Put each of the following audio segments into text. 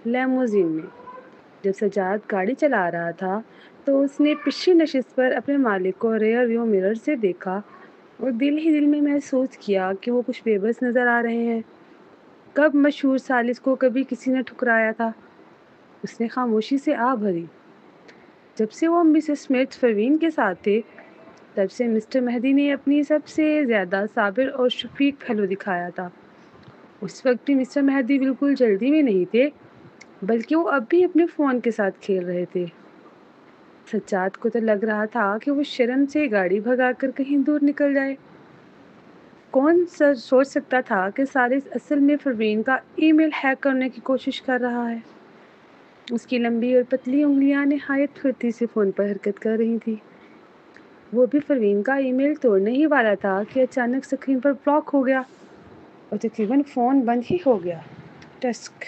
Limousine میں۔ جب سجاد گاڑی چلا رہا تھا تو اس نے پچھلی نشست پر اپنے مالک کو ریئر ویو مرر سے دیکھا اور دل ہی دل میں محسوس کیا کہ وہ کچھ بے بس نظر آ رہے ہیں۔ کب مشہور سالس کو کبھی کسی نے ٹھکرایا تھا؟ اس نے خاموشی سے آہ بھری۔ جب سے وہ مسز اسمتھ پروین کے ساتھ تھے تب سے مسٹر مہدی نے اپنی سب سے زیادہ صابر اور شفیق پہلو دکھایا تھا۔ اس وقت بھی مسٹر مہدی بالکل جلدی میں نہیں تھے، بلکہ وہ اب بھی اپنے فون کے ساتھ کھیل رہے تھے۔ سجاد کو تو لگ رہا تھا کہ وہ شرم سے گاڑی بھگا کر کہیں دور نکل جائے۔ کون سوچ سکتا تھا کہ سالس اصل میں پروین کا ای میل ہیک کرنے کی کوشش کر رہا ہے۔ اس کی لمبی اور پتلی انگلیاں نہایت پھرتی سے فون پر حرکت کر رہی تھی۔ وہ بھی پروین کا ای میل توڑنے ہی والا تھا کہ اچانک اسکرین پر بلاک ہو گیا اور تقریباً فون بند ہی ہو گیا۔ ٹسک۔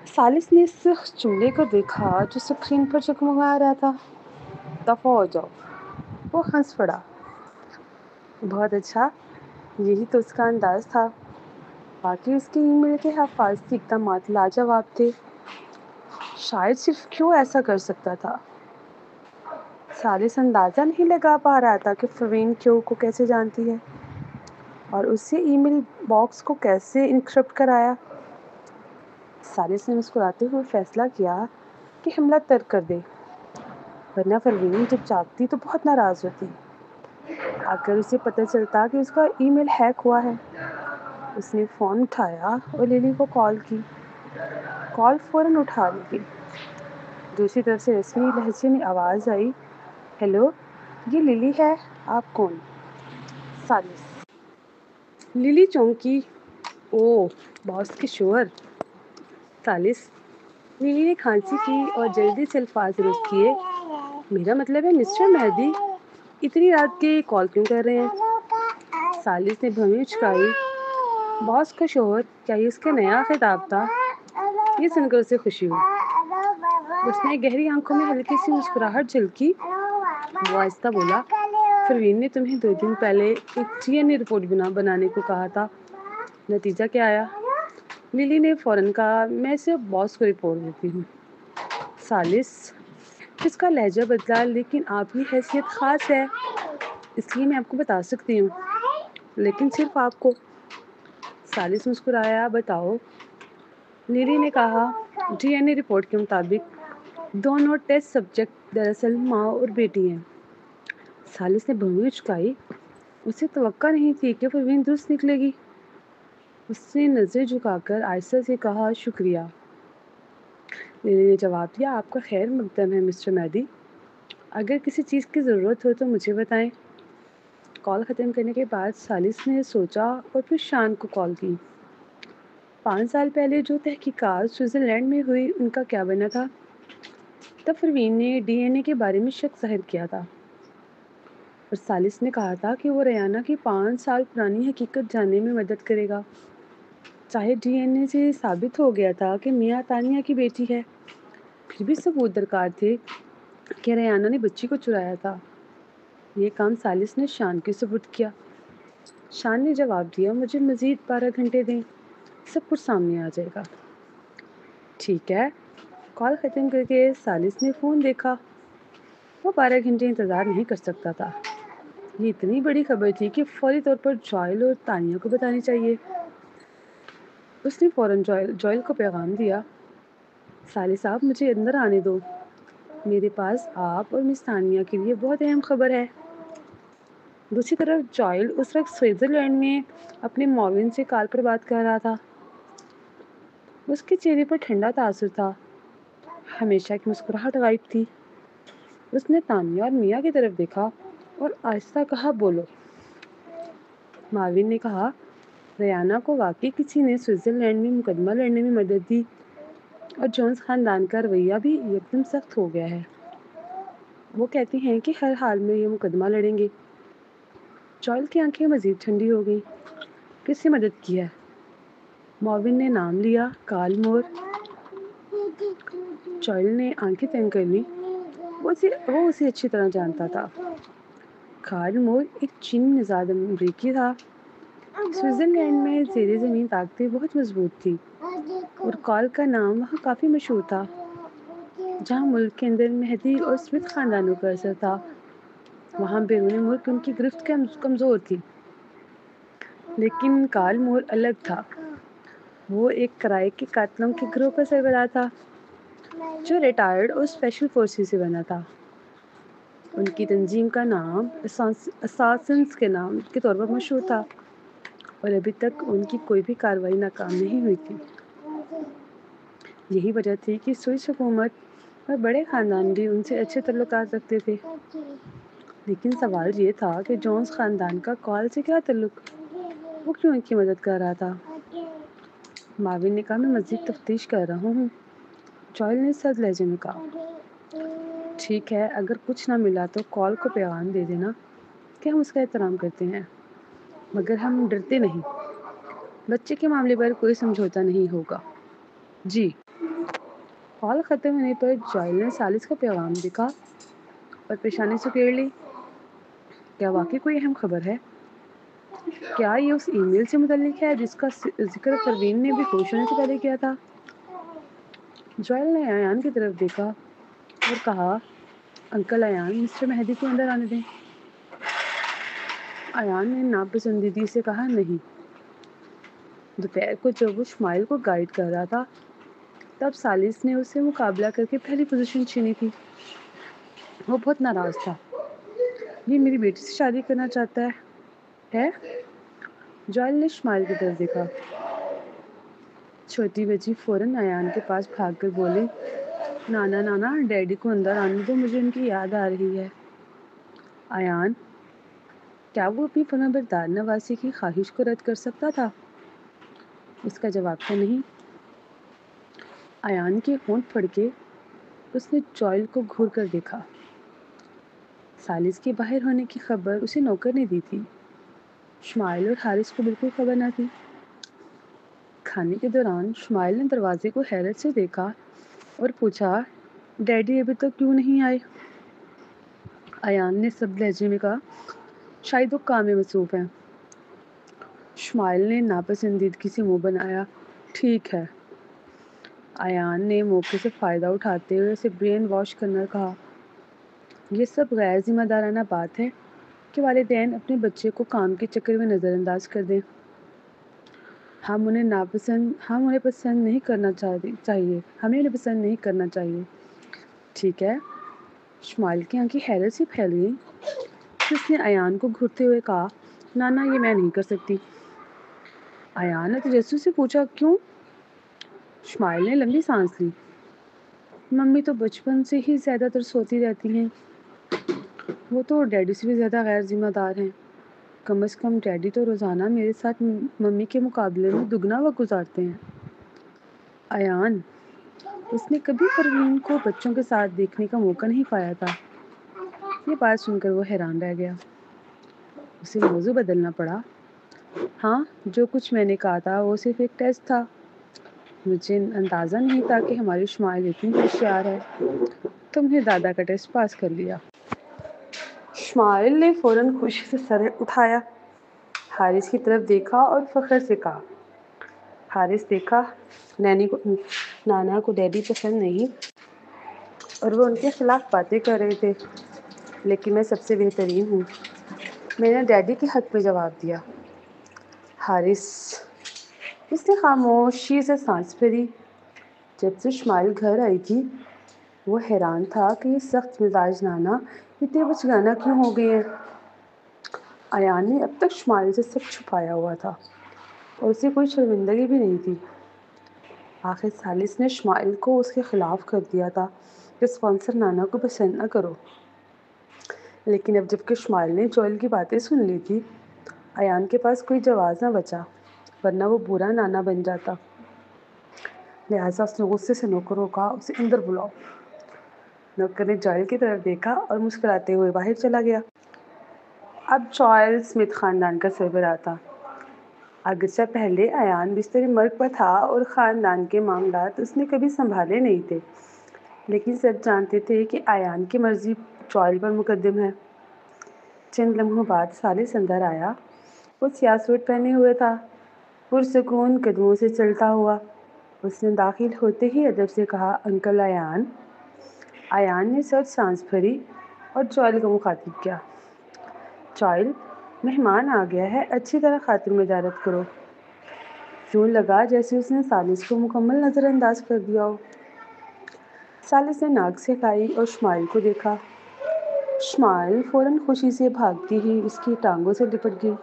سالس نے اس سخت جملے کو دیکھا جو اسکرین پر جگمگا رہا تھا۔ دفعہ ہو جاؤ۔ وہ ہنس پڑا۔ بہت اچھا، یہی تو اس کا انداز تھا۔ باقی اس کے ای میل کے حفاظتی اقدامات لاجواب تھے۔ شاید صرف کیوں ایسا کر سکتا تھا۔ سالس اندازہ نہیں لگا پا رہا تھا کہ پروین کیو کو کیسے جانتی ہے اور اس سے ای میل باکس کو کیسے انکرپٹ کرایا۔ سالس نے مسکراتے ہوئے فیصلہ کیا کہ حملہ ترک کر دے، ورنہ پروین جب جاگتی تو بہت ناراض ہوتی۔ اگر اسے پتہ چلتا کہ اس کا ای میل ہیک ہوا ہے۔ اس نے فون اٹھایا اور لیلی کو کال کی۔ کال فوراً اٹھا لی گئی۔ دوسری طرف سے رسمی لہجے میں آواز آئی، ہیلو، یہ للی ہے، آپ کون؟ سالس۔ للی چونکی، اوہ، باس کے شوہر۔ سالس۔ للی نے کھانسی کی اور جلدی سے الفاظ درست کیے، میرا مطلب ہے مسٹر مہدی اتنی رات کے کال کیوں کر رہے ہیں؟ سالس نے بھویں اچکائی، باس کا شوہر، کیا یہ اس کا نیا خطاب تھا؟ یہ سن کر اسے خوشی ہوئی۔ اس نے گہری آنکھوں میں ہلکی سی مسکراہٹ جھلکی۔ وہ آہستہ بولا، پروین نے تمہیں 2 دن پہلے ایک ڈی این اے رپورٹ بنانے کو کہا تھا، نتیجہ کیا آیا؟ للی نے فوراً کہا، میں اسے باس کو رپورٹ دیتی ہوں۔ سالس۔ اس کا لہجہ بدلا، لیکن آپ کی حیثیت خاص ہے اس لیے میں آپ کو بتا سکتی ہوں، لیکن صرف آپ کو۔ سالس مسکرایا، بتاؤ۔ للی نے کہا، ڈی این اے رپورٹ کے مطابق دونوں ٹیسٹ سبجیکٹ دراصل ماں اور بیٹی ہیں۔ سالس نے بھویں اچکائی۔ اسے توقع نہیں تھی کہ پروین درست نکلے گی۔ اس نے نظر جھکا کر آہستہ سے کہا، شکریہ۔ لیلی نے جواب دیا، آپ کا خیر مقدم ہے مسٹر مہدی، اگر کسی چیز کی ضرورت ہو تو مجھے بتائیں۔ کال ختم کرنے کے بعد سالس نے سوچا اور پھر شان کو کال کی۔ 5 سال پہلے جو تحقیقات سوئٹزرلینڈ میں ہوئی ان کا کیا بنا تھا؟ تب پروین نے ڈی این اے کے بارے میں شک ظاہر کیا تھا اور سالس نے کہا تھا کہ وہ ریانہ کی 5 سال پرانی حقیقت جاننے میں مدد کرے گا۔ چاہے ڈی این اے سے ثابت ہو گیا تھا کہ میاں تانیہ کی بیٹی ہے، پھر بھی ثبوت درکار تھے کہ ریانہ نے بچی کو چرایا تھا۔ یہ کام سالس نے شان کے سپرد کیا۔ شان نے جواب دیا، مجھے مزید 12 گھنٹے دیں، سب کچھ سامنے آ جائے گا۔ ٹھیک ہے۔ کال ختم کر کے سالس نے فون دیکھا۔ وہ 12 گھنٹے انتظار نہیں کر سکتا تھا۔ یہ اتنی بڑی خبر تھی کہ فوری طور پر جوائل اور تانیہ کو بتانی چاہیے۔ اس نے فوراً جوائل کو پیغام دیا، سالس صاحب مجھے اندر آنے دو، میرے پاس آپ اور مس تانیہ کے لیے بہت اہم خبر ہے۔ دوسری طرف جوائل اس وقت سوئٹزرلینڈ میں اپنے معاون سے کال پر بات کر رہا تھا۔ اس کے چہرے پر ٹھنڈا تاثر تھا، ہمیشہ کی مسکراہٹ غائب تھی۔ اس نے تانیہ اور میاں کی طرف دیکھا اور آہستہ کہا، بولو۔ معاون نے کہا، ریانہ کو واقعی کسی نے سوئٹزرلینڈ میں مقدمہ لڑنے میں مدد دی اور جونز خاندان کا رویہ بھی یکدم سخت ہو گیا ہے۔ وہ کہتے ہیں کہ ہر حال میں یہ مقدمہ لڑیں گے۔ جوائل کی آنکھیں مزید ٹھنڈی ہو گئیں۔ کس سے مدد کی ہے؟ معاون نے نام لیا، کارل مور۔ جوائل نے آنکھیں تنگ کر لیں۔ وہ اسے اچھی طرح جانتا تھا۔ کارل مور ایک چینی نژاد امریکی تھا۔ سوئٹزرلینڈ میں زیر زمین طاقتیں بہت مضبوط تھیں۔ اور کال کا نام وہاں کافی مشہور تھا، جہاں ملک کے اندر مہدی اور اسمتھ خاندانوں کا اثر تھا، وہاں بیرون ملک ان کی گرفت کمزور تھی۔ لیکن کال مور الگ تھا۔ وہ ایک کرائے کے قاتلوں کے گروہ کا سربراہ تھا، جو ریٹائرڈ اور اسپیشل فورسز سے بنا تھا۔ ان کی تنظیم کا نام اساسنز کے نام کے طور پر مشہور تھا، اور ابھی تک ان کی کوئی بھی کارروائی ناکام نہیں ہوئی تھی۔ یہی وجہ تھی کہ سوئس حکومت اور بڑے خاندان بھی ان سے اچھے تعلقات رکھتے تھے۔ لیکن سوال یہ تھا کہ جونز خاندان کا کال سے کیا تعلق؟ وہ کیوں ان کی مدد کر رہا تھا؟ معاون نے کہا، میں مزید تفتیش کر رہا ہوں۔ جوئل نے سرد لہجے میں کہا، ٹھیک ہے، اگر کچھ نہ ملا تو کال کو پیغام دے دینا کہ ہم اس کا احترام کرتے ہیں، مگر ہم ڈرتے نہیں۔ بچے کے معاملے پر کوئی سمجھوتا نہیں ہوگا۔ جی۔ کال ختم ہونے پر جوئل نے سالس کا پیغام دیکھا اور پیشانی سکیڑ لی۔ کیا واقعی کوئی اہم خبر ہے؟ کیا یہ اس ای میل سے متعلق ہے جس کا ذکر پروین نے بھی ہوش ہونے سے پہلے کیا تھا؟ جوئل نے ایان کی طرف دیکھا اور کہا، انکل ایان، مسٹر مہدی کو اندر آنے دیں۔ ایان نے ناپسندیدگی سے کہا، نہیں۔ دوپہر کو جب وہ شمائل کو گائیڈ کر رہا تھا، تب سالس نے اس سے مقابلہ کر کے پہلی پوزیشن چھینی تھی۔ وہ بہت ناراض تھا۔ یہ میری بیٹی سے شادی کرنا چاہتا ہے؟ جوئل نے شمائل کی طرف دیکھا۔ چھوٹی بچی فوراً ایان کے پاس بھاگ کر بولی، نانا، ڈیڈی کو اندر آنے دو، مجھے ان کی یاد آ رہی ہے۔ ایان، کیا وہ اپنی فرما بردار نواسی کی خواہش کو رد کر سکتا تھا؟ اس کا جواب تھا نہیں۔ ایان کے ہونٹ پھڑکے، اس نے جوئل کو گھور کر دیکھا۔ سالس کے باہر ہونے کی خبر اسے نوکر نے دی تھی۔ شمائل اور حارث کو بالکل خبر نہ تھی۔ کھانے کے دوران شمائل نے دروازے کو حیرت سے دیکھا اور پوچھا، ڈیڈی ابھی تک کیوں نہیں آئے؟ ایان نے سب لہجے میں کہا، شاید وہ کام میں مصروف ہیں۔ شمائل نے ناپسندیدگی سے منہ بنایا، ٹھیک ہے۔ ایان نے موقع سے فائدہ اٹھاتے ہوئے اسے برین واش کرنا کہا، یہ سب غیر ذمہ دارانہ بات ہے کہ والدین اپنے بچے کو کام کے چکر میں نظر انداز کر دیں۔ ہمیں انہیں پسند نہیں کرنا چاہیے۔ ٹھیک ہے۔ شمائل کی آنکھیں حیرت سے پھیل گئیں۔ اس نے ایان کو گھورتے ہوئے کہا، نانا، یہ میں نہیں کر سکتی۔ ایان نے تجسس سے پوچھا، کیوں؟ شمائل نے لمبی سانس لی، ممی تو بچپن سے ہی زیادہ تر سوتی رہتی ہیں۔ وہ تو ڈیڈی سے بھی زیادہ غیر ذمہ دار ہیں۔ کم از کم ڈیڈی تو روزانہ میرے ساتھ ممی کے مقابلے میں دگنا وقت گزارتے ہیں۔ ایان، اس نے کبھی پروین کو بچوں کے ساتھ دیکھنے کا موقع نہیں پایا تھا۔ یہ بات سن کر وہ حیران رہ گیا۔ اسے موضوع بدلنا پڑا۔ ہاں، جو کچھ میں نے کہا تھا وہ صرف ایک ٹیسٹ تھا۔ مجھے اندازہ نہیں تھا کہ ہماری شمائل اتنی ہوشیار ہے۔ تم نے دادا کا ٹیسٹ پاس کر لیا۔ شمائل نے فوراً خوشی سے سر اٹھایا، حارث کی طرف دیکھا اور فخر سے کہا، حارث، دیکھا، نانا کو ڈیڈی پسند نہیں اور وہ ان کے خلاف باتیں کر رہے تھے، لیکن میں سب سے بہترین ہوں۔ میں نے ڈیڈی کے حق میں جواب دیا۔ حارث، اس نے خاموشی سے سانس بھری۔ جب سے شمائل گھر آئی تھی، وہ حیران تھا کہ یہ سخت مزاج نانا اتنے بچگانہ کیوں ہو گئے ہیں۔ ایان نے اب تک شمائل سے سب چھپایا ہوا تھا اور اسے کوئی شرمندگی بھی نہیں تھی۔ آخر سالس نے شمائل کو اس کے خلاف کر دیا تھا کہ اسپانسر نانا کو پسند نہ کرو۔ لیکن اب جب کہ شمائل نے جوئل کی باتیں سن لی تھی، ایان کے پاس کوئی جواز نہ بچا، ورنہ وہ برا نانا بن جاتا۔ لہٰذا اس نے غصے سے نوکر کو کہا، اسے اندر بلاؤ۔ نوکر نے جوئل کی طرف دیکھا اور مسکراتے ہوئے باہر چلا گیا۔ اب جوئل اسمتھ خاندان کا سربراہ تھا۔ اگرچہ پہلے ایان بستر مرگ پر تھا اور خاندان کے معاملات اس نے کبھی سنبھالے نہیں تھے، لیکن سب جانتے تھے کہ ایان کی مرضی جوئل پر مقدم ہے۔ چند لمحوں بعد سالس اندر آیا۔ وہ سیاہ سوٹ پہنے ہوئے تھا، پرسکون قدموں سے چلتا ہوا۔ اس نے داخل ہوتے ہی ادب سے کہا، انکل ایان۔ ایان نے سر سانس بھری اور جوئل کو مخاطب کیا، جوئل، مہمان آ گیا ہے، اچھی طرح خاطر مدارت کرو۔ یوں لگا جیسے اس نے ثالث کو مکمل نظر انداز کر دیا ہو۔ ثالث نے ناک سے کھائی اور شمائل کو دیکھا۔ شمائل فوراً خوشی سے بھاگتی ہی اس کی ٹانگوں سے لپٹ گئی۔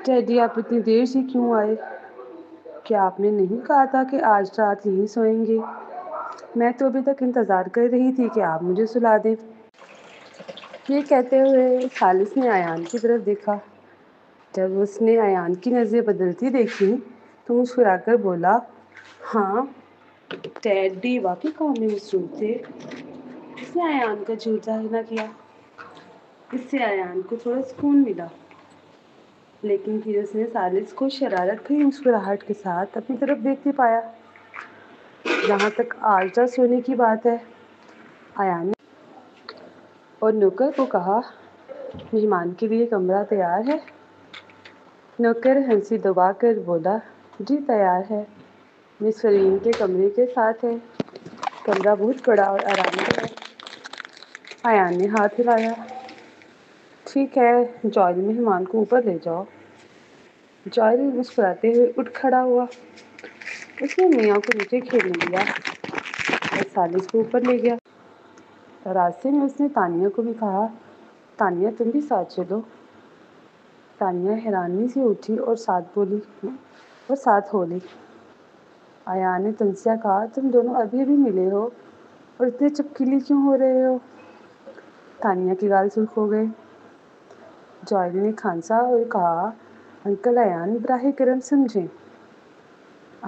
ٹیڈی، آپ اتنی دیر سے کیوں آئے؟ کیا آپ نے نہیں کہا تھا کہ آج رات یہیں سوئیں گے؟ میں تو ابھی تک انتظار کر رہی تھی کہ آپ مجھے سلا دیں۔ یہ کہتے ہوئے ثالث نے ایان کی طرف دیکھا۔ جب اس نے ایان کی نظریں بدلتی دیکھی تو مسکرا کر بولا، ہاں، ٹیڈی واقعی کام میں مصروف تھے۔ اس نے ایان کا جھوٹ ظاہر نہ کیا۔ اس سے ایان کو تھوڑا سکون ملا، لیکن پھر اس نے ثالث کو شرارت بھری مسکراہٹ کے ساتھ اپنی طرف دیکھتے پایا۔ جہاں تک آج رات سونے کی بات ہے، ایان نے اور نوکر کو کہا، مہمان کے لیے کمرہ تیار ہے؟ نوکر ہنسی دبا کر بولا، جی تیار ہے، مس فرین کے کمرے کے ساتھ ہے۔ کمرہ بہت بڑا اور آرام دہ ہے۔ ایان نے ہاتھ ہلایا، ٹھیک ہے، جوئل، مہمان کو اوپر لے جاؤ۔ جوئل مسکراتے ہوئے اٹھ کھڑا ہوا۔ اس نے میاں کو نیچے کھیلنے دیا اور ثالث کو اوپر لے گیا۔ راستے میں اس نے تانیہ کو بھی کہا، تانیہ تم بھی ساتھ چلو۔ تانیہ حیرانی سے اٹھی اور ساتھ ہو لی۔ ایان نے تنزیہ کہا، تم دونوں ابھی ابھی ملے ہو اور اتنے چپکیلی کیوں ہو رہے ہو؟ تانیہ کی گال سرخ ہو گئے۔ جوئل نے کھانسا اور کہا، انکل ایان، براہ کرم سمجھیں۔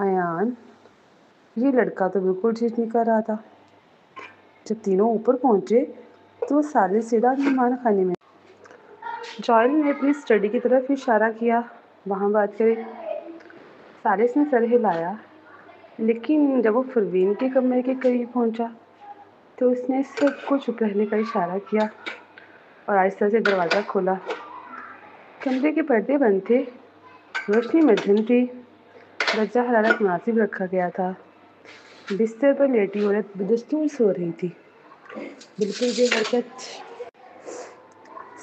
ایان، یہ لڑکا تو بالکل ٹھیک نہیں کر رہا تھا۔ جب تینوں اوپر پہنچے تو وہ ثالث سیدھا مہمان خانے میں۔ جوئل نے اپنی اسٹڈی کی طرف اشارہ کیا، وہاں بات کریں۔ ثالث نے سر ہلایا، لیکن جب وہ پروین کے کمرے کے قریب پہنچا تو اس نے سب کو چپ رہنے کا اشارہ کیا اور آہستہ سے دروازہ کھولا۔ کمرے کے پردے بند تھے، روشنی مدھم تھی، درجہ حرارت مناسب رکھا گیا تھا۔ بستر پر لیٹی عورت بدستور سو رہی تھی، بالکل بے حرکت۔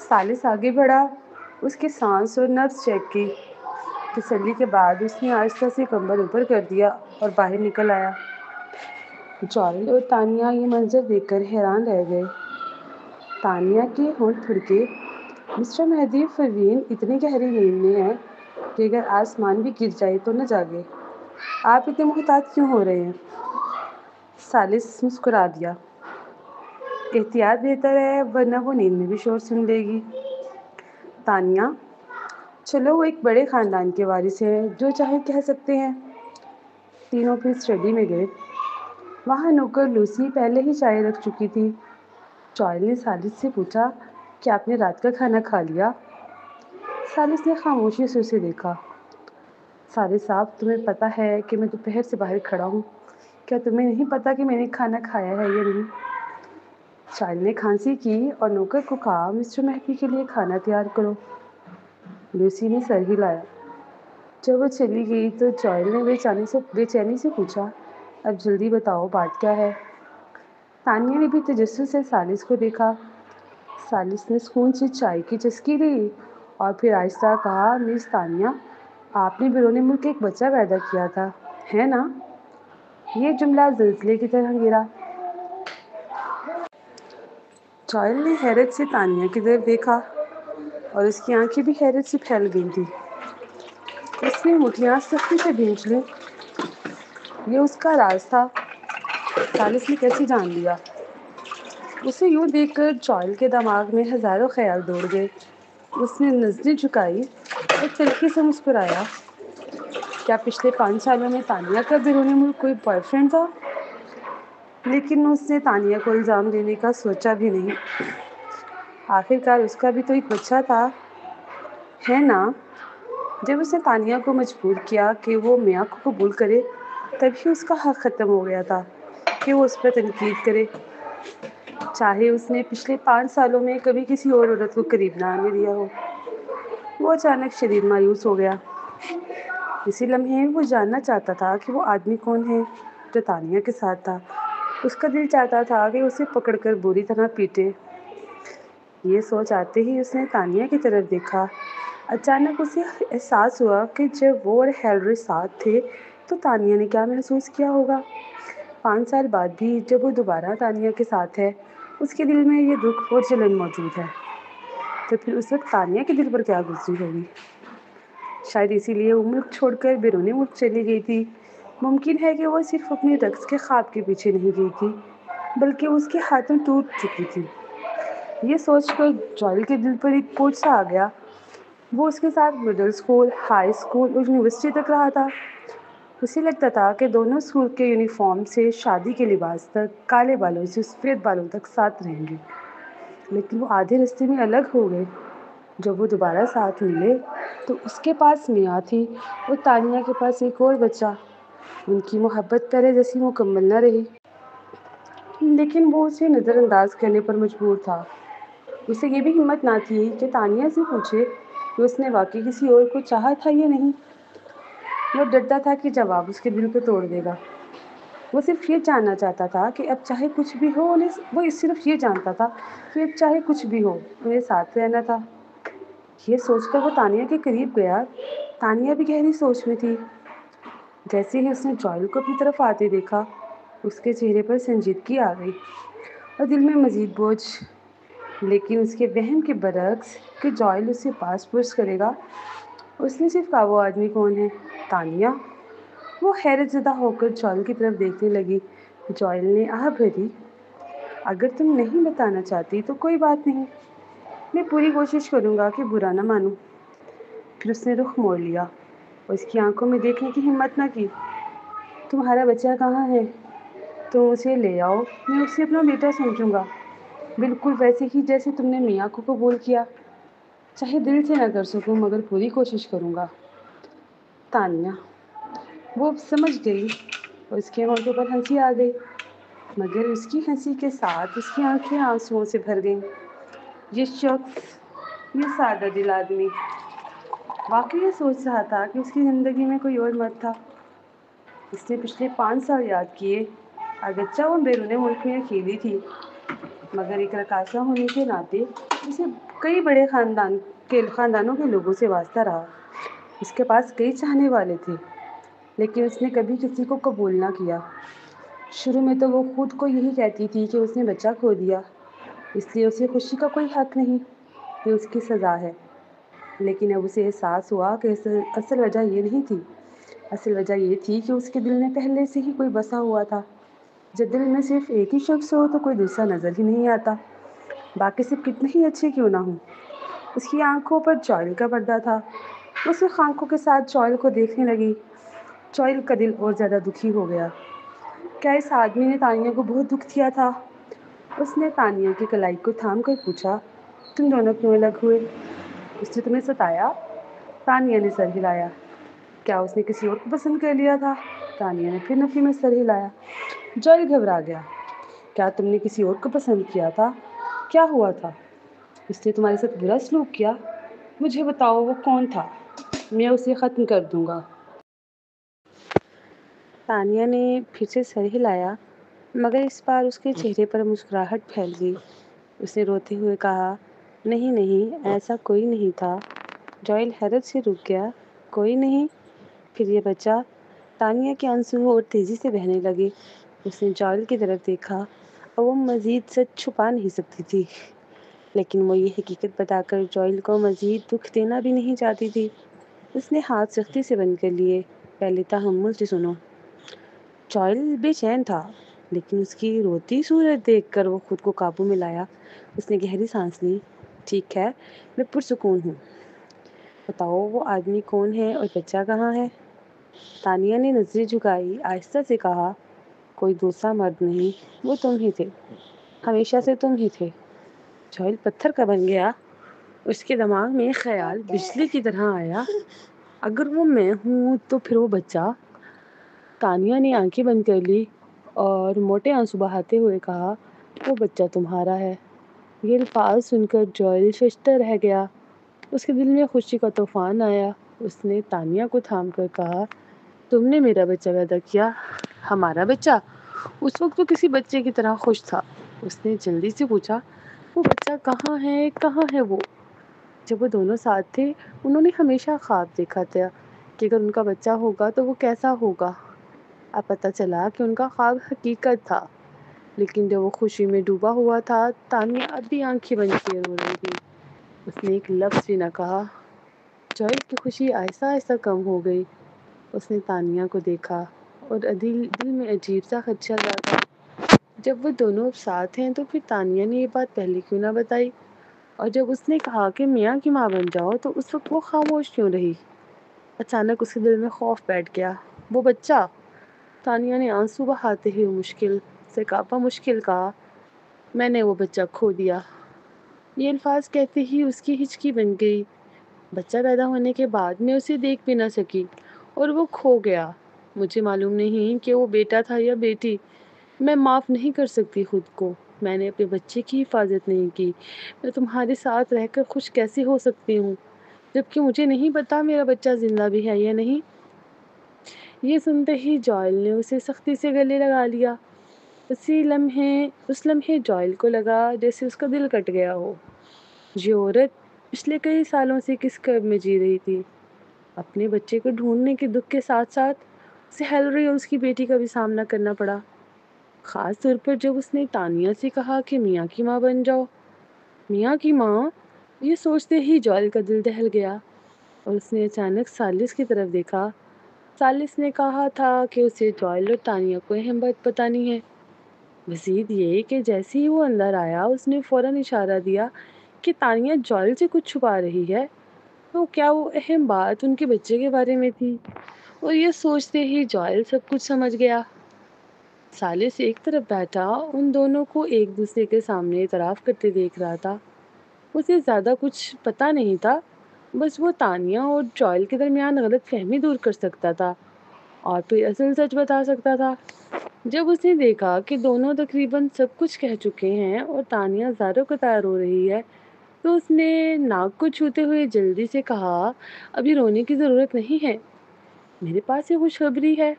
ثالث آگے بڑھا، اس کے سانس اور نبض چیک کی۔ تسلی کے بعد اس نے آہستہ سے کمبل اوپر کر دیا اور باہر نکل آیا۔ جوئل اور تانیہ یہ منظر دیکھ کر حیران رہ گئے۔ تانیہ کے ہونٹ پھڑکے، مسٹر مہدی، پروین اتنی گہری نیند میں ہے کہ اگر آسمان بھی گر جائے تو نہ جاگے۔ آپ اتنے محتاط کیوں ہو رہے ہیں؟ ثالث مسکرا دیا، احتیاط بہتر ہے، ورنہ وہ نیند میں بھی شور سن لے گی۔ تانیہ، چلو، وہ ایک بڑے خاندان کے وارث ہیں، جو چاہیں کہہ سکتے ہیں۔ تینوں پھر اسٹڈی میں گئے۔ وہاں نوکر لوسی پہلے ہی چائے رکھ چکی تھی۔ جوئل نے ثالث سے پوچھا، کیا آپ نے رات کا کھانا کھا لیا؟ ثالث نے خاموشی سے اسے دیکھا۔ ثالث صاحب، تمہیں پتہ ہے کہ میں دوپہر سے باہر کھڑا ہوں، کیا تمہیں نہیں پتہ کہ میں نے کھانا کھایا ہے یا نہیں؟ جوئل نے کھانسی کی اور نوکر کو کہا، مسٹر مہدی کے لیے کھانا تیار کرو۔ لوسی نے سر ہلایا۔ جب وہ چلی گئی تو جوئل نے بے چینی سے پوچھا، اب جلدی بتاؤ، بات کیا ہے؟ تانیہ نے بھی تجسس سے ثالث کو دیکھا۔ ثالث نے سکون سے چائے کی چسکی لی اور پھر آہستہ کہا، مس تانیہ، آپ نے بیرون ملک ایک بچہ پیدا کیا تھا، ہے نا؟ یہ جملہ زلزلے کی طرح گرا۔ جوئل نے حیرت سے تانیہ کی طرف دیکھا اور اس کی آنکھیں بھی حیرت سے پھیل گئی تھیں۔ اس نے مٹھیاں سختی سے بھینچ لیں۔ یہ اس کا راز تھا؟ ثالث نے کیسے جان لیا؟ اسے یوں دیکھ کر جوئل کے دماغ میں ہزاروں خیال دوڑ گئے۔ اس نے نظریں جھکائی اور تلخی سے مسکرایا، کیا پچھلے 5 سالوں میں تانیہ کا بیرون ملک کوئی بوائے فرینڈ تھا؟ لیکن اس نے تانیہ کو الزام دینے کا سوچا بھی نہیں۔ آخرکار اس کا بھی تو ایک بچہ تھا، ہے نا؟ جب اس نے تانیہ کو مجبور کیا کہ وہ میاں کو قبول کرے، تبھی اس کا حق ختم ہو گیا تھا کہ وہ اس پر تنقید کرے، چاہے اس نے پچھلے 5 سالوں میں کبھی کسی اور عورت کو قریب نہ آنے دیا ہو۔ وہ اچانک شدید مایوس ہو گیا۔ اسی لمحے وہ جاننا چاہتا تھا کہ وہ آدمی کون ہے جو تانیہ کے ساتھ تھا۔ اس کا دل چاہتا تھا کہ اسے پکڑ کر بری طرح پیٹے۔ یہ سوچ آتے ہی اس نے تانیہ کی طرف دیکھا۔ اچانک اسے احساس ہوا کہ جب وہ اور ہیلری ساتھ تھے تو تانیہ نے کیا محسوس کیا ہوگا۔ 5 سال بعد بھی جب وہ دوبارہ تانیہ کے ساتھ ہے، اس کے دل میں یہ دکھ اور جلن موجود ہے، تو پھر اس وقت تانیہ کے دل پر کیا گزری ہوگی؟ شاید اسی لیے وہ ملک چھوڑ کر بیرون ملک چلی گئی تھی۔ ممکن ہے کہ وہ صرف اپنے رقص کے خواب کے پیچھے نہیں گئی تھی، بلکہ اس کے ہاتھوں ٹوٹ چکی تھی۔ یہ سوچ کر جوئل کے دل پر ایک بوجھ سا آ گیا۔ وہ اس کے ساتھ مڈل اسکول، ہائی اسکول اور یونیورسٹی تک رہا تھا۔ اسے لگتا تھا کہ دونوں اسکول کے یونیفارم سے شادی کے لباس تک، کالے بالوں سے سفید بالوں تک ساتھ رہیں گے، لیکن وہ آدھے راستے میں الگ ہو گئے۔ جب وہ دوبارہ ساتھ ملے تو اس کے پاس میاں تھی اور تانیہ کے پاس ایک اور بچہ۔ ان کی محبت پہلے جیسی مکمل نہ رہی، لیکن وہ اسے نظر انداز کرنے پر مجبور تھا۔ اسے یہ بھی ہمت نہ تھی کہ تانیہ سے پوچھے کہ اس نے واقعی کسی اور کو چاہا تھا یا نہیں۔ وہ ڈرتا تھا کہ جواب اس کے دل کو توڑ دے گا۔ وہ صرف یہ جاننا چاہتا تھا کہ اب چاہے کچھ بھی ہو، وہ صرف یہ جانتا تھا کہ اب چاہے کچھ بھی ہو انہیں ساتھ رہنا تھا۔ یہ سوچ کر وہ تانیہ کے قریب گیا۔ تانیہ بھی گہری سوچ میں تھی۔ جیسے ہی اس نے جوئل کو اپنی طرف آتے دیکھا، اس کے چہرے پر سنجیدگی آ گئی اور دل میں مزید بوجھ۔ لیکن اس کے وہم کے برعکس کہ جوئل اسے پاس پرس کرے گا، اس نے صرف کہا وہ آدمی کون ہے؟ تانیہ۔ وہ حیرت زدہ ہو کر جوئل کی طرف دیکھنے لگی۔ جوئل نے آہ بھری، اگر تم نہیں بتانا چاہتی تو کوئی بات نہیں، میں پوری کوشش کروں گا کہ برا نہ مانوں۔ پھر اس نے رخ موڑ لیا اور اس کی آنکھوں میں دیکھنے کی ہمت نہ کی۔ تمہارا بچہ کہاں ہے؟ تم اسے لے آؤ، میں اسے اپنا بیٹا سمجھوں گا، بالکل ویسے ہی جیسے تم نے میاں کو قبول کیا۔ چاہے دل سے نہ کر سکوں مگر پوری کوشش کروں گا۔ تانیہ۔ وہ اب سمجھ گئی اور اس کے ہونٹوں پر ہنسی آ گئی، مگر اس کی ہنسی کے ساتھ اس کی آنکھیں آنسوؤں سے بھر گئیں۔ یہ شخص، یہ سادہ دل آدمی، واقعی یہ سوچ رہا تھا کہ اس کی زندگی میں کوئی اور مرد تھا۔ اس نے پچھلے 5 سال یاد کیے۔ اگرچہ وہ بیرون ملک میں اکیلی تھی، مگر ایک رقاصہ ہونے کے ناطے اسے کئی بڑے خاندانوں کے لوگوں سے واسطہ رہا۔ اس کے پاس کئی چاہنے والے تھے، لیکن اس نے کبھی کسی کو قبول نہ کیا۔ شروع میں تو وہ خود کو یہی کہتی تھی کہ اس نے بچہ کھو دیا، اس لیے اسے خوشی کا کوئی حق نہیں، یہ اس کی سزا ہے۔ لیکن اب اسے احساس ہوا کہ اصل وجہ یہ نہیں تھی۔ اصل وجہ یہ تھی کہ اس کے دل میں پہلے سے ہی کوئی بسا ہوا تھا۔ جب دل میں صرف ایک ہی شخص ہو تو کوئی دوسرا نظر ہی نہیں آتا، باقی سب کتنے ہی اچھے کیوں نہ ہوں۔ اس کی آنکھوں پر جوئل کا پردہ تھا۔ وہ صرف آنکھوں کے ساتھ جوئل کو دیکھنے لگی۔ جوئل کا دل اور زیادہ دکھی ہو گیا۔ کیا اس آدمی نے تانیہ کو بہت دکھ دیا تھا؟ اس نے تانیہ کی کلائی کو تھام کر پوچھا، تم دونوں کیوں الگ ہوئے؟ اس نے تمہیں ستایا؟ تانیہ نے سر ہلایا۔ کیا اس نے کسی اور کو پسند کر لیا تھا؟ تانیہ نے پھر نفی میں سر ہلایا۔ جوئل گھبرا گیا۔ کیا تم نے کسی اور کو پسند کیا تھا؟ کیا ہوا تھا؟ اس نے تمہارے ساتھ برا سلوک کیا؟ مجھے بتاؤ وہ کون تھا، میں اسے ختم کر دوں گا۔ تانیہ نے پھر سے سر ہلایا، مگر اس بار اس کے چہرے پر مسکراہٹ پھیل گئی۔ اس نے روتے ہوئے کہا، نہیں نہیں، ایسا کوئی نہیں تھا۔ جوئل حیرت سے رک گیا۔ کوئی نہیں؟ پھر یہ بچہ؟ تانیہ کے آنسو اور تیزی سے بہنے لگے۔ اس نے جوئل کی طرف دیکھا اور وہ مزید سچ چھپا نہیں سکتی تھی، لیکن وہ یہ حقیقت بتا کر جوئل کو مزید دکھ دینا بھی نہیں چاہتی تھی۔ اس نے ہاتھ سختی سے بند کر لیے۔ پہلے تحمل سے سنو۔ جوئل بے چین تھا، لیکن اس کی روتی صورت دیکھ کر وہ خود کو قابو میں لایا۔ اس نے گہری سانس لی۔ ٹھیک ہے، میں پرسکون ہوں۔ بتاؤ وہ آدمی کون ہے اور بچہ کہاں ہے؟ تانیہ نے نظریں جھکائی، آہستہ سے کہا، کوئی دوسرا مرد نہیں، وہ تم ہی تھے، ہمیشہ سے تم ہی تھے۔ جوئل پتھر کا بن گیا۔ اس کے دماغ میں خیال بجلی کی طرح آیا، اگر وہ میں ہوں تو پھر وہ بچہ؟ تانیہ نے آنکھیں بند کر لی اور موٹے آنسو بہاتے ہوئے کہا، وہ بچہ تمہارا ہے۔ یہ الفاظ سن کر جوئل ششدر رہ گیا۔ اس کے دل میں خوشی کا طوفان آیا۔ اس نے تانیہ کو تھام کر کہا، تم نے میرا بچہ پیدا کیا؟ ہمارا بچہ؟ اس وقت وہ کسی بچے کی طرح خوش تھا۔ اس نے جلدی سے پوچھا، وہ بچہ کہاں ہے، کہاں ہے وہ؟ جب وہ دونوں ساتھ تھے انہوں نے ہمیشہ خواب دیکھا تھا کہ اگر ان کا بچہ ہوگا تو وہ کیسا ہوگا۔ اب پتہ چلا کہ ان کا خواب حقیقت تھا، لیکن جب وہ خوشی میں ڈوبا ہوا تھا تانیہ اب بھی آنکھیں بند کیے رو رہی تھی۔ اس نے ایک لفظ بھی نہ کہا۔ جوئل کی خوشی آہستہ آہستہ کم ہو گئی۔ اس نے تانیہ کو دیکھا اور دل میں عجیب سا خدشہ رہا تھا۔ جب وہ دونوں اب ساتھ ہیں تو پھر تانیہ نے یہ بات پہلے کیوں نہ بتائی؟ اور جب اس نے کہا کہ میاں کی ماں بن جاؤ تو اس وقت وہ خاموش کیوں رہی؟ اچانک اس کے دل میں خوف بیٹھ گیا۔ وہ بچہ؟ تانیہ نے آنسو بہاتے ہوئے مشکل کہا، میں نے وہ بچہ کھو دیا۔ یہ الفاظ کہتے ہی اس کی ہچکی بن گئی۔ بچہ پیدا ہونے کے بعد میں اسے دیکھ بھی نہ سکی اور وہ کھو گیا۔ مجھے معلوم نہیں کہ وہ بیٹا تھا یا بیٹی۔ میں معاف نہیں کر سکتی خود کو۔ میں نے اپنے بچے کی حفاظت نہیں کی۔ میں تمہارے ساتھ رہ کر خوش کیسے ہو سکتی ہوں جبکہ مجھے نہیں پتا میرا بچہ زندہ بھی ہے یا نہیں۔ یہ سنتے ہی جوئل نے اسے سختی سے گلے لگا لیا۔ اس لمحے جوئل کو لگا جیسے اس کا دل کٹ گیا ہو۔ یہ عورت پچھلے کئی سالوں سے کس کرب میں جی رہی تھی؟ اپنے بچے کو ڈھونڈنے کے دکھ کے ساتھ ساتھ اسے ہیلری اور اس کی بیٹی کا بھی سامنا کرنا پڑا، خاص طور پر جب اس نے تانیہ سے کہا کہ میاں کی ماں بن جاؤ۔ میاں کی ماں؟ یہ سوچتے ہی جوئل کا دل دہل گیا اور اس نے اچانک سالس کی طرف دیکھا۔ سالس نے کہا تھا کہ اسے جوئل اور تانیہ کو اہم بات بتانی ہے۔ مزید یہ کہ جیسے ہی وہ اندر آیا اس نے فوراً اشارہ دیا کہ تانیہ جوئل سے کچھ چھپا رہی ہے۔ تو کیا وہ اہم بات ان کے بچے کے بارے میں تھی؟ اور یہ سوچتے ہی جوئل سب کچھ سمجھ گیا۔ سالس ایک طرف بیٹھا ان دونوں کو ایک دوسرے کے سامنے اعتراف کرتے دیکھ رہا تھا۔ اسے زیادہ کچھ پتا نہیں تھا، بس وہ تانیہ اور جوئل کے درمیان غلط فہمی دور کر سکتا تھا اور پھر اصل سچ بتا سکتا تھا۔ جب اس نے دیکھا کہ دونوں تقریباً سب کچھ کہہ چکے ہیں اور تانیہ زاروں قطار رو رہی ہے تو اس نے ناک کو چھوتے ہوئے جلدی سے کہا، ابھی رونے کی ضرورت نہیں ہے، میرے پاس یہ خوشخبری ہے۔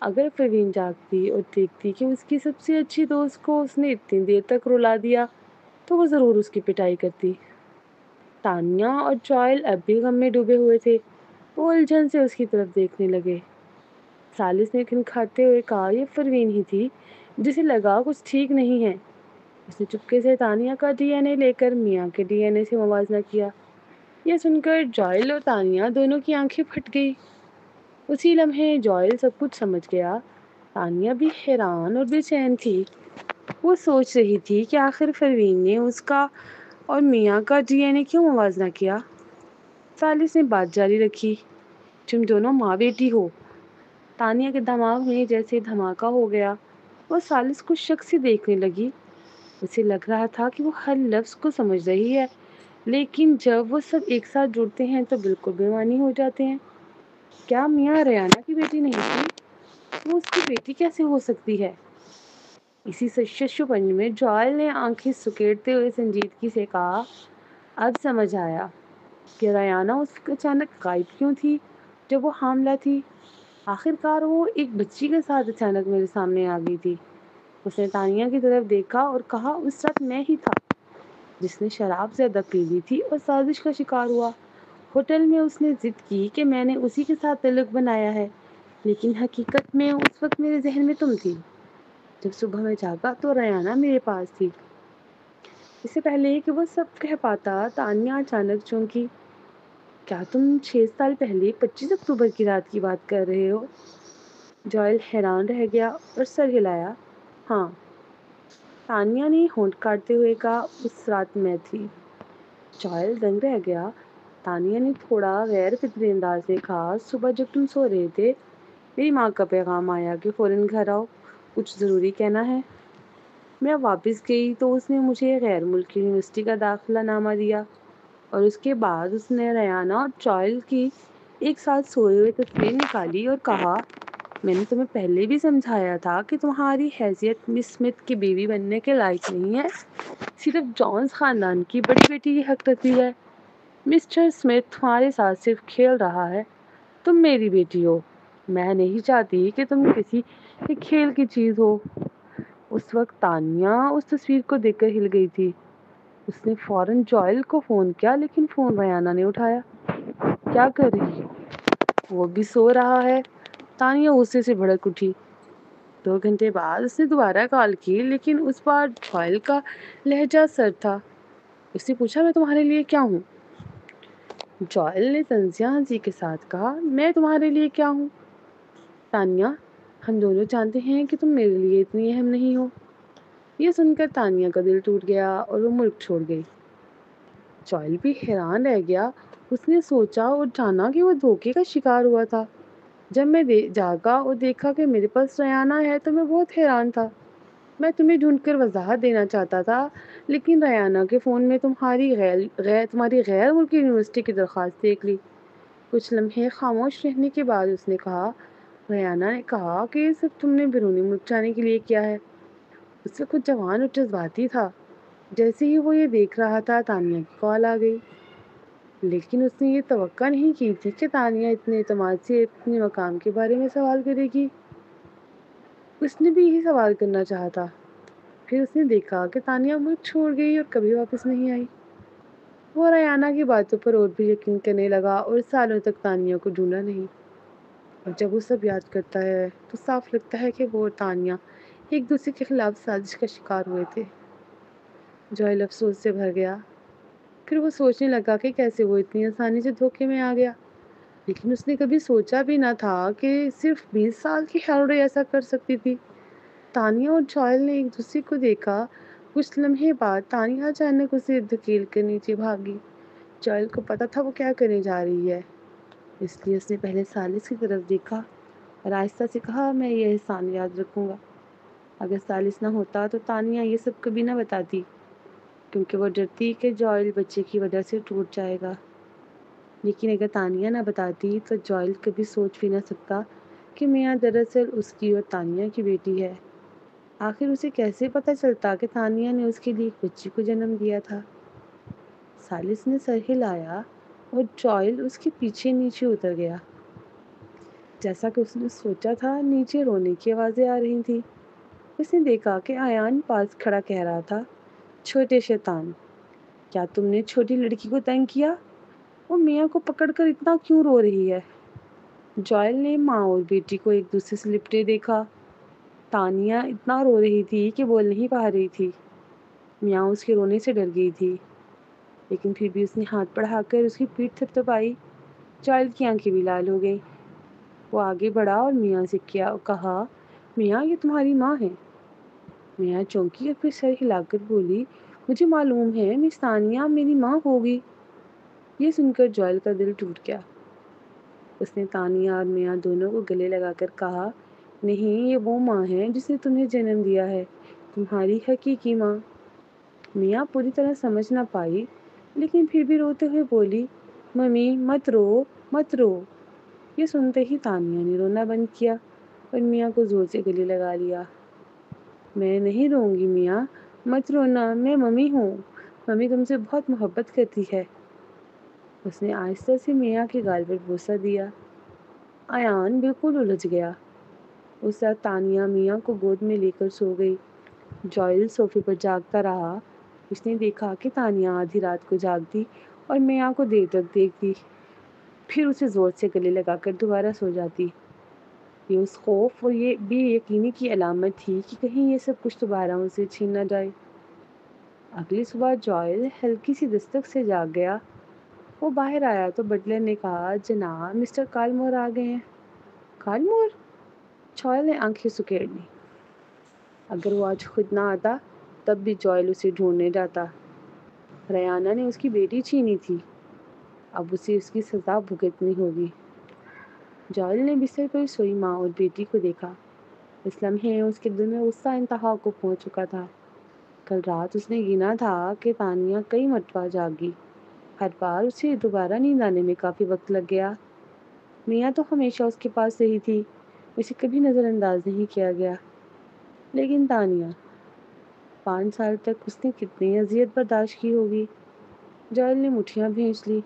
اگر پروین جاگتی اور دیکھتی کہ اس کی سب سے اچھی دوست کو اس نے اتنی دیر تک رلا دیا تو وہ ضرور اس کی پٹائی کرتی۔ تانیہ اور جوئل اب بھی غم میں ڈوبے ہوئے تھے۔ وہ الجھن سے اس کی طرف دیکھنے لگے۔ سالس نے کھنکھاتے ہوئے کہا، یہ پروین ہی تھی جسے لگا کچھ ٹھیک نہیں ہے۔ اس نے چپکے سے تانیہ کا ڈی این اے لے کر میاں کے ڈی این اے سے موازنہ کیا۔ یہ سن کر جوئل اور تانیہ دونوں کی آنکھیں پھٹ گئی۔ اسی لمحے جوئل سب کچھ سمجھ گیا۔ تانیہ بھی حیران اور بے چین تھی۔ وہ سوچ رہی تھی کہ آخر پروین نے اس کا اور میاں کا ڈی این اے کیوں موازنہ کیا؟ سالس نے بات جاری رکھی، تم دونوں ماں بیٹی ہو۔ تانیہ کے دماغ میں جیسے دھماکہ ہو گیا۔ وہ سالس کو شک سے دیکھنے لگی۔ اسے لگ رہا تھا کہ وہ ہر لفظ کو سمجھ رہی ہے، لیکن جب وہ سب ایک ساتھ جڑتے ہیں تو بالکل بے معنی ہو جاتے ہیں۔ کیا میاں ریانہ کی بیٹی نہیں تھی؟ وہ اس کی بیٹی کیسے ہو سکتی ہے؟ اسی ششوپنج میں جوئل نے آنکھیں سکیڑتے ہوئے سنجیدگی سے کہا، اب سمجھ آیا کہ ریانہ اس وقت اچانک غائب کیوں تھی جب وہ حاملہ تھی۔ آخر کار وہ ایک بچی کے ساتھ اچانک میرے سامنے آ گئی تھی۔ اس نے تانیہ کی طرف دیکھا اور کہا، اس رات میں ہی تھا جس نے شراب زیادہ پی لی تھی اور سازش کا شکار ہوا۔ ہوٹل میں اس نے ضد کی کہ میں نے اسی کے ساتھ تعلق بنایا ہے، لیکن حقیقت میں اس وقت میرے ذہن میں تم تھی۔ جب صبح میں جاگا تو ریانہ میرے پاس تھی۔ اس سے پہلے کہ وہ سب کہہ پاتا تانیہ اچانک چونکی۔ کیا تم 6 سال پہلے 25 اکتوبر کی رات کی بات کر رہے ہو؟ جوئل حیران رہ گیا اور سر ہلایا۔ ہاں، تانیہ نے ہونٹ کاٹتے ہوئے کہا، اس رات میں تھی۔ جوئل دنگ رہ گیا۔ تانیہ نے تھوڑا غیر فطری انداز میں کہا، صبح جب تم سو رہے تھے میری ماں کا پیغام آیا کہ فوراً گھر آؤ، کچھ ضروری کہنا ہے۔ میں واپس گئی تو اس نے مجھے غیر ملکی یونیورسٹی کا داخلہ نامہ دیا اور اس کے بعد اس نے ریانہ اور جوئل کی ایک ساتھ سوئے ہوئے تصویر نکالی اور کہا، میں نے تمہیں پہلے بھی سمجھایا تھا کہ تمہاری حیثیت مس اسمتھ کی بیوی بننے کے لائق نہیں ہے، صرف جونز خاندان کی بڑی بیٹی کی حق رکھتی ہے۔ مسٹر اسمتھ تمہارے ساتھ صرف کھیل رہا ہے، تم میری بیٹی ہو، میں نہیں چاہتی کہ تم کسی کھیل کی چیز ہو۔ اس وقت تانیہ اس تصویر کو دیکھ کر ہل گئی تھی۔ اس نے فوراً جوئل کو فون کیا لیکن فون ریانہ نے اٹھایا۔ کیا کر رہی ہو؟ وہ بھی سو رہا ہے۔ تانیہ غصے سے بھڑک اٹھی۔ 2 گھنٹے بعد اس نے دوبارہ کال کی لیکن اس بار جوئل کا لہجہ سرد تھا۔ اس نے پوچھا میں تمہارے لیے کیا ہوں؟ جوئل نے طنزیہ ہنسی کے ساتھ کہا میں تمہارے لیے کیا ہوں؟ تانیہ ہم دونوں جانتے ہیں کہ تم میرے لیے اتنی اہم نہیں ہو۔ یہ سن کر تانیہ کا دل ٹوٹ گیا اور وہ ملک چھوڑ گئی۔ جوئل بھی حیران رہ گیا۔ اس نے سوچا اور جانا کہ وہ دھوکے کا شکار ہوا تھا۔ جب میں جاگا اور دیکھا کہ میرے پاس ریانہ ہے تو میں بہت حیران تھا۔ میں تمہیں ڈھونڈ کر وضاحت دینا چاہتا تھا لیکن ریانہ کے فون میں تمہاری غیر ملکی یونیورسٹی کی درخواست دیکھ لی۔ کچھ لمحے خاموش رہنے کے بعد اس نے کہا ریانہ نے کہا کہ یہ سب تم نے بیرونی ملک جانے کے لیے کیا ہے۔ اس سے کچھ جوان اور جذباتی تھا۔ جیسے ہی وہ یہ دیکھ رہا تھا تانیہ کی کال آ گئی، لیکن اس نے یہ توقع نہیں کی تھی کہ تانیہ اتنے اعتماد سے اپنے مقام کے بارے میں سوال کرے گی۔ اس نے بھی یہی سوال کرنا چاہا تھا۔ پھر اس نے دیکھا کہ تانیہ ملک چھوڑ گئی اور کبھی واپس نہیں آئی۔ وہ ریانہ کی باتوں پر اور بھی یقین کرنے لگا اور سالوں تک تانیہ کو ڈھونڈا نہیں۔ اور جب وہ سب یاد کرتا ہے تو صاف لگتا ہے کہ وہ اور تانیہ ایک دوسرے کے خلاف سازش کا شکار ہوئے تھے۔ جوئل افسوس سے بھر گیا۔ پھر وہ سوچنے لگا کہ کیسے وہ اتنی آسانی سے دھوکے میں آ گیا، لیکن اس نے کبھی سوچا بھی نہ تھا کہ صرف 20 سال کی ہیلری ایسا کر سکتی تھی۔ تانیہ اور جوئل نے ایک دوسرے کو دیکھا۔ کچھ لمحے بعد تانیہ اچانک اسے دھکیل کر نیچے بھاگی۔ جوئل کو پتا تھا وہ کیا کرنے جا رہی ہے، اس لیے اس نے پہلے سالس کی طرف دیکھا اور آہستہ سے کہا میں یہ احسان یاد رکھوں گا۔ اگر سالس نہ ہوتا تو تانیہ یہ سب کبھی نہ بتاتی، کیونکہ وہ ڈرتی کہ جوئل بچے کی وجہ سے ٹوٹ جائے گا۔ لیکن اگر تانیہ نہ بتاتی تو جوئل کبھی سوچ بھی نہ سکتا کہ میاں دراصل اس کی اور تانیہ کی بیٹی ہے۔ آخر اسے کیسے پتہ چلتا کہ تانیہ نے اس کے لیے ایک بچی کو جنم دیا تھا؟ سالس نے سر ہلایا اور جوئل اس کے پیچھے نیچے اتر گیا۔ جیسا کہ اس نے سوچا تھا نیچے رونے کی آوازیں آ رہی تھیں۔ اس نے دیکھا کہ ایان پاس کھڑا کہہ رہا تھا چھوٹے شیطان، کیا تم نے چھوٹی لڑکی کو تنگ کیا؟ وہ میاں کو پکڑ کر اتنا کیوں رو رہی ہے؟ جوئل نے ماں اور بیٹی کو ایک دوسرے سے لپٹے دیکھا۔ تانیہ اتنا رو رہی تھی کہ بول نہیں پا رہی تھی۔ میاں اس کے رونے سے ڈر گئی تھی، لیکن پھر بھی اس نے ہاتھ بڑھا کر اس کی پیٹھ تھپتھپائی۔ جوئل کی آنکھیں بھی لال ہو گئیں۔ وہ آگے بڑھا اور میاں سے کہا میاں یہ تمہاری ماں ہے۔ میاں چونکی اور پھر سر ہلا کر بولی مجھے معلوم ہے مس تانیہ میری ماں ہوگی۔ یہ سن کر جوئل کا دل ٹوٹ گیا۔ اس نے تانیہ اور میاں دونوں کو گلے لگا کر کہا نہیں یہ وہ ماں ہے جس نے تمہیں جنم دیا ہے، تمہاری حقیقی ماں۔ میاں پوری طرح سمجھ نہ پائی لیکن پھر بھی روتے ہوئے بولی ممی مت رو مت رو۔ یہ سنتے ہی تانیہ نے رونا بند کیا اور میاں کو زور سے گلے لگا لیا۔ میں نہیں روں گی میاں، مت رونا، میں ممی ہوں، ممی تم سے بہت محبت کرتی ہے۔ اس نے آہستہ سے میاں کے گال پر بوسہ دیا۔ ایان بالکل الجھ گیا۔ اس رات تانیہ میاں کو گود میں لے کر سو گئی۔ جوئل صوفے پر جاگتا رہا۔ اس نے دیکھا کہ تانیہ آدھی رات کو جاگتی اور میاں کو دیر تک دیکھتی، پھر اسے زور سے گلے لگا کر دوبارہ سو جاتی۔ یہ اس خوف اور یہ بے یقینی کی علامت تھی کہ کہیں یہ سب کچھ دوبارہ ان سے چھین نہ جائے۔ اگلی صبح جوئل ہلکی سی دستک سے جاگ گیا۔ وہ باہر آیا تو بٹلر نے کہا جناب مسٹر کالمور آ گئے ہیں۔ کالمور؟ جوئل نے آنکھیں سکیڑ لی۔ اگر وہ آج خود نہ آتا تب بھی جوئل اسے ڈھونڈنے جاتا۔ ریانہ نے اس کی بیٹی چھینی تھی، اب اسے اس کی سزا بھگتنی ہوگی۔ جوئل نے بستر پر سوئی ماں اور بیٹی کو دیکھا۔ اس لمحے اس کے دل میں غصہ انتہا کو پہنچ چکا تھا۔ کل رات اس نے گنا تھا کہ تانیہ کئی مرتبہ جاگی، ہر بار اسے دوبارہ نیند آنے میں کافی وقت لگ گیا۔ میاں تو ہمیشہ اس کے پاس رہی تھی، اسے کبھی نظر انداز نہیں کیا گیا، لیکن تانیہ 5 سال تک اس نے کتنی اذیت برداشت کی ہوگی۔ جوئل نے مٹھیاں بھینچ لی۔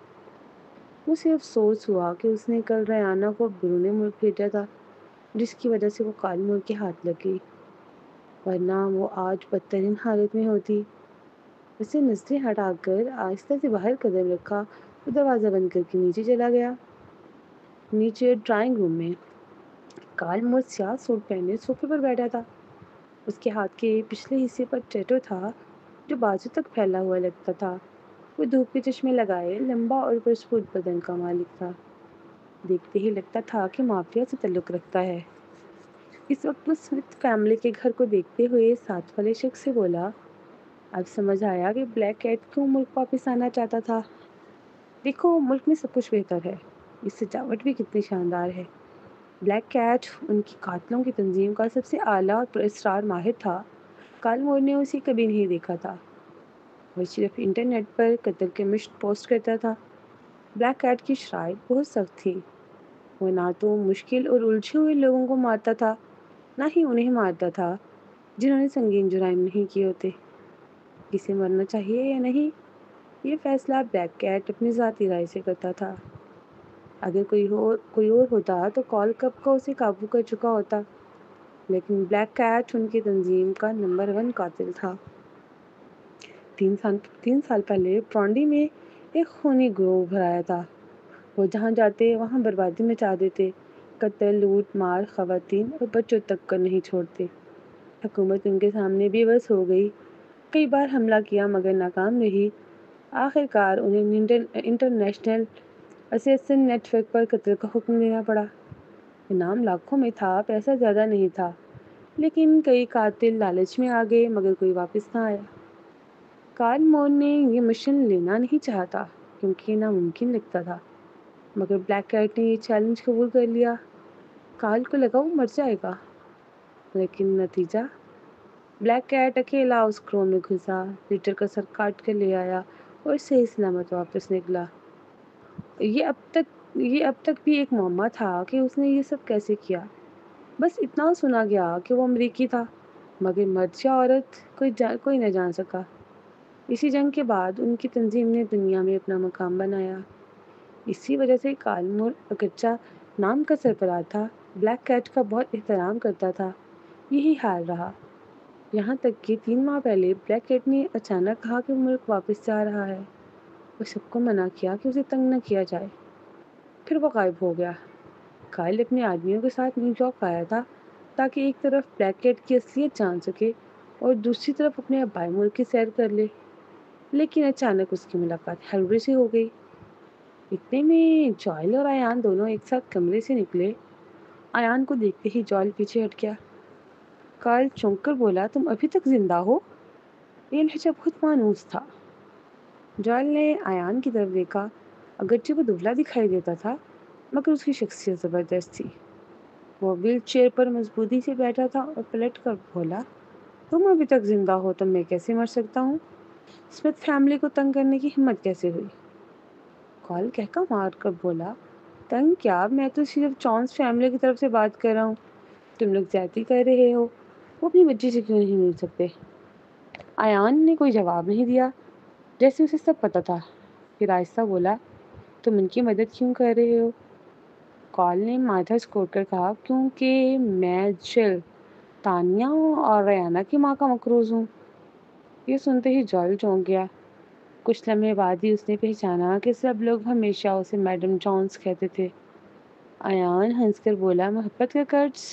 اسے افسوس ہوا کہ اس نے کل ریانہ کو بیرون ملک بھیجا تھا، جس کی وجہ سے وہ کالی ملک کے ہاتھ لگ گئی، ورنہ وہ آج بدترین حالت میں ہوتی۔ اسے نظریں ہٹا کر آہستہ سے باہر قدم رکھا اور دروازہ بند کر کے نیچے چلا گیا۔ نیچے ڈرائنگ روم میں کال مور سیاہ سوٹ پہنے صوفے پر بیٹھا تھا۔ اس کے ہاتھ کے پچھلے حصے پر ٹیٹو تھا جو بازو تک پھیلا ہوا لگتا تھا۔ وہ دھوپ کے چشمے لگائے لمبا اور پرسکون بدن کا مالک تھا، دیکھتے ہی لگتا تھا کہ مافیا سے تعلق رکھتا ہے۔ اس وقت وہ اسمتھ فیملی کے گھر کو دیکھتے ہوئے ساتھ والے شخص سے بولا، اب سمجھ آیا کہ بلیک کیٹ کیوں ملک واپس آنا چاہتا تھا۔ دیکھو، ملک میں سب کچھ بہتر ہے، اس سجاوٹ بھی کتنی شاندار ہے۔ بلیک کیٹ ان کی قاتلوں کی تنظیم کا سب سے اعلیٰ اور پراسرار ماہر تھا۔ کال مور نے اسے کبھی نہیں دیکھا تھا، وہ صرف انٹرنیٹ پر قتل کے مشن پوسٹ کرتا تھا۔ بلیک کیٹ کی شرائط بہت سخت تھی، وہ نہ تو مشکل اور الجھے ہوئے لوگوں کو مارتا تھا، نہ ہی انہیں مارتا تھا جنہوں نے سنگین جرائم نہیں کیے ہوتے۔ کسے مرنا چاہیے یا نہیں، یہ فیصلہ بلیک کیٹ اپنی ذاتی رائے سے کرتا تھا۔ اگر کوئی اور ہوتا تو کال کب کا اسے قابو کر چکا ہوتا، لیکن بلیک کیٹ ان کی تنظیم کا نمبر 1 قاتل تھا۔ 3 سال پہلے برانڈی میں ایک خونی گروہ ابھر آیا تھا۔ وہ جہاں جاتے وہاں بربادی مچا دیتے، قتل، لوٹ مار، خواتین اور بچوں تک کو نہیں چھوڑتے۔ حکومت ان کے سامنے بے بس ہو گئی، کئی بار حملہ کیا مگر ناکام رہی۔ آخر کار انہیں انٹرنیشنل اسیسن نیٹ ورک پر قتل کا حکم دینا پڑا۔ انعام لاکھوں میں تھا، پیسہ زیادہ نہیں تھا، لیکن کئی قاتل لالچ میں آ گئے مگر کوئی واپس نہ آیا۔ کارل مور نے یہ مشن لینا نہیں چاہتا کیونکہ یہ ناممکن لگتا تھا، مگر بلیک کیٹ نے یہ چیلنج قبول کر لیا۔ کارل کو لگا وہ مر جائے گا، لیکن نتیجہ، بلیک کیٹ اکیلا اس گروہ میں گھسا، لیڈر کا سر کاٹ کر لے آیا اور صحیح سلامت واپس نکلا۔ یہ اب تک بھی ایک معمہ تھا کہ اس نے یہ سب کیسے کیا۔ بس اتنا سنا گیا کہ وہ امریکی تھا، مگر مرد یا عورت کوئی نہ جان سکا۔ اسی جنگ کے بعد ان کی تنظیم نے دنیا میں اپنا مقام بنایا۔ اسی وجہ سے کارل مور اگرچہ نام کا سربراہ تھا، بلیک کیٹ کا بہت احترام کرتا تھا۔ یہی حال رہا یہاں تک کہ 3 ماہ پہلے بلیک کیٹ نے اچانک کہا کہ وہ ملک واپس جا رہا ہے اور سب کو منع کیا کہ اسے تنگ نہ کیا جائے۔ پھر وہ غائب ہو گیا۔ کائل اپنے آدمیوں کے ساتھ نیو یارک آیا تھا تاکہ ایک طرف بلیک کیٹ کی اصلیت جان سکے اور دوسری طرف اپنے آبائی ملک کی سیر کر لے، لیکن اچانک اس کی ملاقات ہیلوری سے ہو گئی۔ اتنے میں جوائل اور ایان دونوں ایک ساتھ کمرے سے نکلے۔ ایان کو دیکھتے ہی جوائل پیچھے ہٹ گیا۔ کارل چونک کر بولا، تم ابھی تک زندہ ہو؟ یہ لہجہ بہت مانوس تھا۔ جوائل نے ایان کی طرف دیکھا، اگرچہ وہ دبلا دکھائی دیتا تھا مگر اس کی شخصیت زبردست تھی۔ وہ ویل چیئر پر مضبوطی سے بیٹھا تھا اور پلٹ کر بولا، تم ابھی تک زندہ ہو تو میں کیسے مر سکتا ہوں؟ اسمتھ فیملی کو تنگ کرنے کی ہمت کیسے ہوئی؟ کال کہکا مار کر بولا، تنگ کیا، میں تو صرف چانس فیملی کی طرف سے بات کر رہا ہوں۔ تم لوگ زیادتی کر رہے ہو، وہ اپنی بچی سے کیوں نہیں مل سکتے؟ ایان نے کوئی جواب نہیں دیا، جیسے اسے سب پتا تھا۔ پھر آہستہ بولا، تم ان کی مدد کیوں کر رہے ہو؟ کال نے ماتھا اسکوڑ کر کہا، کیونکہ میں جل، تانیہ اور ریانہ کی ماں کا مقروض ہوں۔ یہ سنتے ہی جوائل چونک گیا۔ کچھ لمحے بعد ہی اس نے پہچانا کہ سب لوگ ہمیشہ اسے میڈم جونز کہتے تھے۔ ایان ہنس کر بولا، محبت کا قرض؟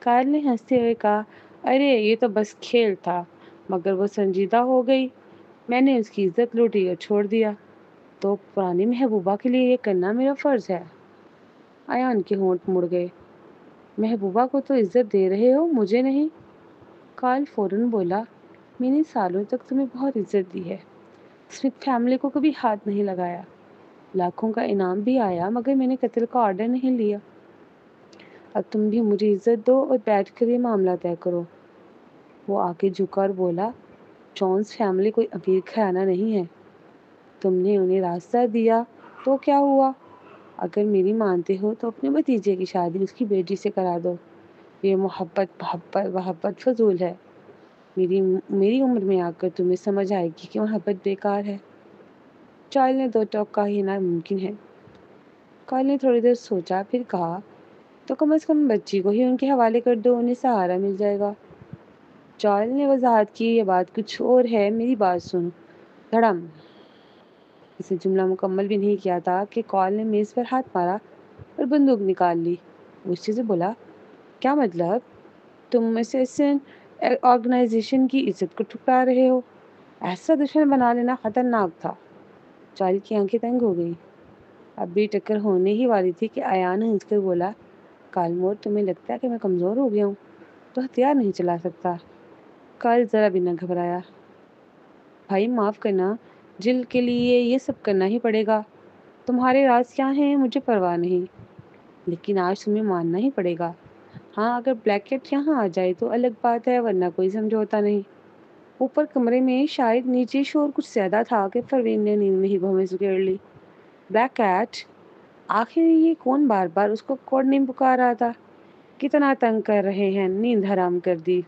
کارل نے ہنستے ہوئے کہا، ارے یہ تو بس کھیل تھا، مگر وہ سنجیدہ ہو گئی، میں نے اس کی عزت لوٹی اور چھوڑ دیا، تو پرانی محبوبہ کے لیے یہ کرنا میرا فرض ہے۔ ایان کے ہونٹ مڑ گئے، محبوبہ کو تو عزت دے رہے ہو، مجھے نہیں؟ کارل فوراً بولا، میں نے سالوں تک تمہیں بہت عزت دی ہے، اسمتھ فیملی کو کبھی ہاتھ نہیں لگایا، لاکھوں کا انعام بھی آیا مگر میں نے قتل کا آرڈر نہیں لیا۔ اب تم بھی مجھے عزت دو اور بیٹھ کر یہ معاملہ طے کرو۔ وہ آگے جھکا اور بولا، جونز فیملی کوئی امیر گھرانہ نہیں ہے، تم نے انہیں راستہ دیا تو کیا ہوا؟ اگر میری مانتے ہو تو اپنے بھتیجے کی شادی اس کی بیٹی سے کرا دو۔ یہ محبت فضول ہے، میری عمر میں آ کر تمہیں سمجھ آئے گی کہ محبت بیکار ہے۔ چائل نے دو ٹوک کہا، یہ ناممکن ہے، کال نے تھوڑی دیر سوچا، پھر کہا، تو کم از کم بچی کو ہی ان کے حوالے کر دو، انہیں سہارا مل جائے گا۔ جوئل نے وضاحت کی، یہ بات کچھ اور ہے، میری بات سن۔ دھڑم۔ اسے جملہ مکمل بھی نہیں کیا تھا کہ کال نے میز پر ہاتھ مارا اور بندوق نکال لی۔ غصے سے بولا، کیا مطلب؟ تم اسیسن آرگنائزیشن کی عزت کو ٹھکرا رہے ہو؟ ایسا دشمن بنا لینا خطرناک تھا۔ جوئل کی آنکھیں تنگ ہو گئی۔ اب بھی ٹکر ہونے ہی والی تھی کہ ایان ہنس کر بولا، کالمور، تمہیں لگتا ہے کہ میں کمزور ہو گیا ہوں تو ہتھیار نہیں چلا سکتا؟ کال ذرا بھی نہ گھبرایا۔ بھائی معاف کرنا، جل کے لیے یہ سب کرنا ہی پڑے گا۔ تمہارے راز کیا ہیں مجھے پرواہ نہیں، لیکن آج تمہیں ماننا ہی پڑے گا۔ ہاں، اگر بلیکٹ یہاں آ جائے تو الگ بات ہے، ورنہ کوئی سمجھوتا نہیں۔ اوپر کمرے میں شاید نیچے شور کچھ زیادہ تھا کہ پروین نے نیند میں ہی بھویں سکیڑ لی۔ Black cat? آخر یہ کون بار بار اس کو کوڈ نیم پکار رہا تھا؟ کتنا تنگ کر رہے ہیں، نیند حرام کر دی۔